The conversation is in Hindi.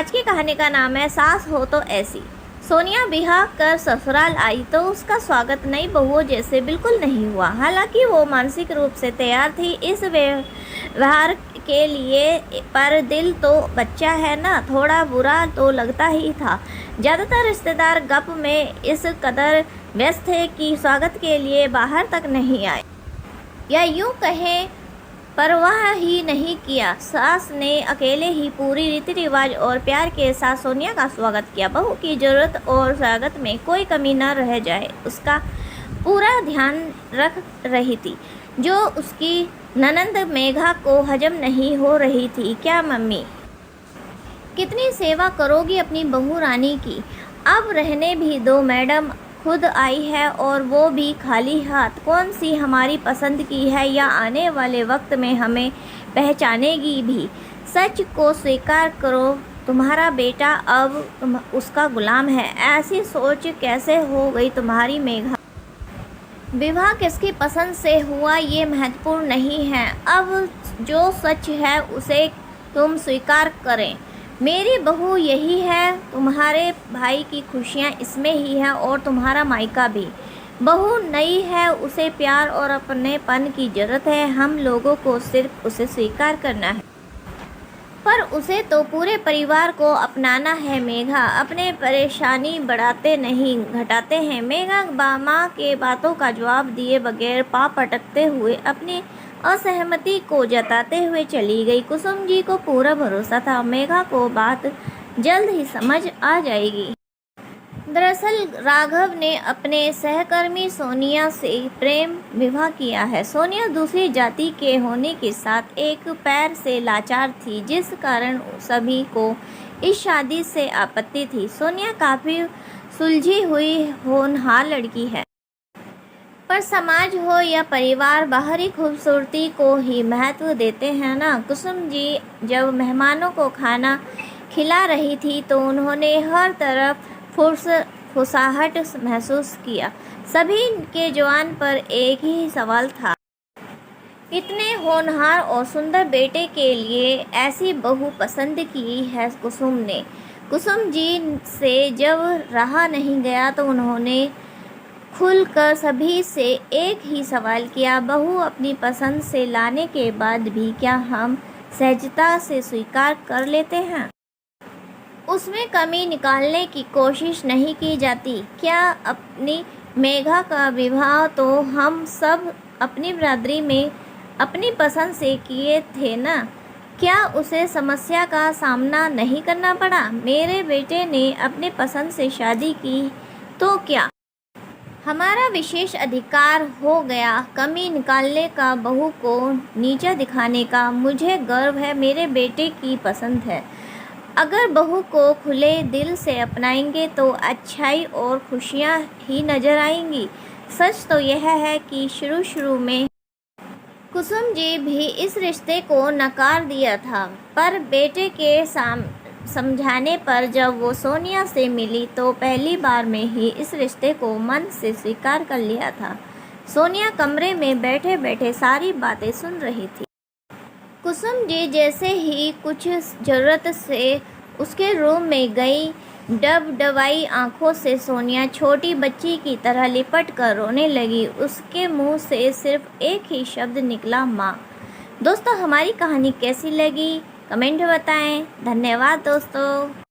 आज की कहानी का नाम है सास हो तो ऐसी। सोनिया ब्याह कर ससुराल आई तो उसका स्वागत नई बहुओं जैसे बिल्कुल नहीं हुआ। हालांकि वो मानसिक रूप से तैयार थी इस व्यवहार के लिए, पर दिल तो बच्चा है ना, थोड़ा बुरा तो लगता ही था। ज़्यादातर रिश्तेदार गप में इस कदर व्यस्त थे कि स्वागत के लिए बाहर तक नहीं आए, या यूं कहें परवाह ही नहीं किया। सास ने अकेले ही पूरी रीति रिवाज और प्यार के साथ सोनिया का स्वागत किया। बहू की जरूरत और स्वागत में कोई कमी न रह जाए, उसका पूरा ध्यान रख रही थी, जो उसकी ननंद मेघा को हजम नहीं हो रही थी। क्या मम्मी, कितनी सेवा करोगी अपनी बहू रानी की? अब रहने भी दो, मैडम खुद आई है और वो भी खाली हाथ। कौन सी हमारी पसंद की है या आने वाले वक्त में हमें पहचानेगी भी? सच को स्वीकार करो, तुम्हारा बेटा अब उसका गुलाम है। ऐसी सोच कैसे हो गई तुम्हारी मेघा? विवाह किसकी पसंद से हुआ ये महत्वपूर्ण नहीं है, अब जो सच है उसे तुम स्वीकार करें। मेरी बहू यही है, तुम्हारे भाई की खुशियाँ इसमें ही है और तुम्हारा मायका भी। बहू नई है, उसे प्यार और अपनेपन की ज़रूरत है, हम लोगों को सिर्फ उसे स्वीकार करना है। पर उसे तो पूरे परिवार को अपनाना है मेघा, अपने परेशानी बढ़ाते नहीं घटाते हैं। मेघा माँ के बातों का जवाब दिए बगैर पाँव पटकते हुए अपनी असहमति को जताते हुए चली गई। कुसुम जी को पूरा भरोसा था मेघा को बात जल्द ही समझ आ जाएगी। दरअसल राघव ने अपने सहकर्मी सोनिया से प्रेम विवाह किया है। सोनिया दूसरी जाति के होने के साथ एक पैर से लाचार थी, जिस कारण सभी को इस शादी से आपत्ति थी। सोनिया काफ़ी सुलझी हुई होनहार लड़की है, पर समाज हो या परिवार बाहरी खूबसूरती को ही महत्व देते हैं ना। कुसुम जी जब मेहमानों को खाना खिला रही थी तो उन्होंने हर तरफ फुसाहट महसूस किया। सभी के जुबान पर एक ही सवाल था, इतने होनहार और सुंदर बेटे के लिए ऐसी बहू पसंद की है कुसुम ने। कुसुम जी से जब रहा नहीं गया तो उन्होंने खुलकर सभी से एक ही सवाल किया, बहू अपनी पसंद से लाने के बाद भी क्या हम सहजता से स्वीकार कर लेते हैं? उसमें कमी निकालने की कोशिश नहीं की जाती क्या? अपनी मेघा का विवाह तो हम सब अपनी बिरादरी में अपनी पसंद से किए थे ना, क्या उसे समस्या का सामना नहीं करना पड़ा? मेरे बेटे ने अपने पसंद से शादी की तो क्या हमारा विशेष अधिकार हो गया कमी निकालने का, बहू को नीचा दिखाने का? मुझे गर्व है, मेरे बेटे की पसंद है। अगर बहू को खुले दिल से अपनाएंगे तो अच्छाई और खुशियाँ ही नज़र आएंगी। सच तो यह है कि शुरू में कुसुम जी भी इस रिश्ते को नकार दिया था, पर बेटे के समझाने पर जब वो सोनिया से मिली तो पहली बार में ही इस रिश्ते को मन से स्वीकार कर लिया था। सोनिया कमरे में बैठे बैठे सारी बातें सुन रही थी। कुसुम जी जैसे ही कुछ ज़रूरत से उसके रूम में गई, डबडबाई आंखों से सोनिया छोटी बच्ची की तरह लिपट कर रोने लगी। उसके मुंह से सिर्फ एक ही शब्द निकला, माँ। दोस्तों, हमारी कहानी कैसी लगी कमेंट में बताएं। धन्यवाद दोस्तों।